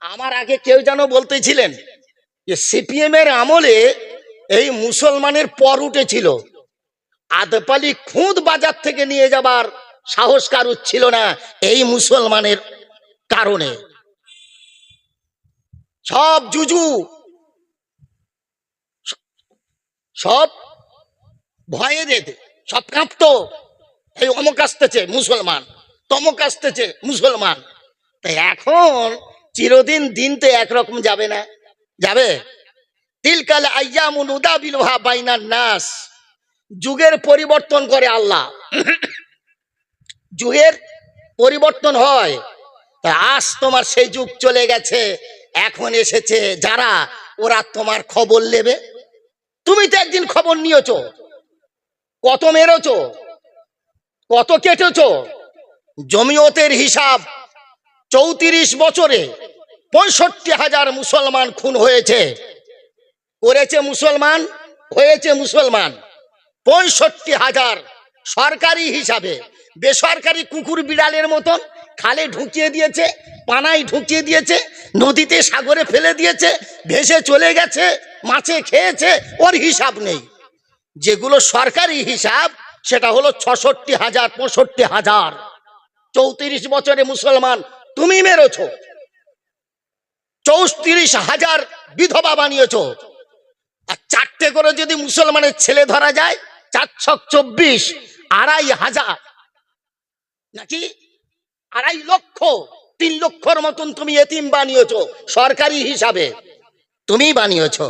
আমার আগে কেউ যেন বলতেছিলেন যে সিপিএম এর আমলে এই মুসলমানের পর উঠেছিল, আদপালি খুদ বাজার থেকে নিয়ে যাবার সাহস কারুর ছিল না এই মুসলমানের কারণে। সব জুজু, সব ভয়ে যেতে, সব কাঁপতো, এই অমুক আসতেছে মুসলমান, তমুক আসতেছে মুসলমান। তাই এখন চিরদিন দিন তো একরকম যাবে না, যাবে। তিলকাল আইয়ামু নুদাবিলুহা বাইনান নাস, যুগের পরিবর্তন করে আল্লাহ, যুগের পরিবর্তন হয়। তা আজ তোমার সেই যুগ চলে গেছে, এখন এসেছে যারা, ওরা তোমার খবর নেবে। তুমি তো একদিন খবর নিয়েছো, কত মেরেছো, কত কেটেছো। জমিয়তের হিসাব 34 বছরে 65,000 মুসলমান খুন হয়েছে, করেছে মুসলমান, হয়েছে মুসলমান 65,000। সরকারি হিসাবে, বেসরকারি কুকুর বিড়ালের মতন খালে ঢুকিয়ে দিয়েছে, পানায় ঢুকিয়ে দিয়েছে, নদীতে সাগরে ফেলে দিয়েছে, ভেসে চলে গেছে, মাছে খেয়েছে, ওর হিসাব নেই। যেগুলো সরকারি হিসাব সেটা হলো 66,000, 65,000। 34 বছরে মুসলমান তুমি মেরেছো, 34,000 বিধবা বানিয়েছো। আর 4টে করে যদি মুসলমানের ছেলে ধরা যায়, 4 ছক 24, 2,500 নাকি 2.5 লক্ষ, 3 লক্ষর মতন তুমি এতিম বানিয়েছো। সরকারি হিসাবে তুমি বানিয়েছো।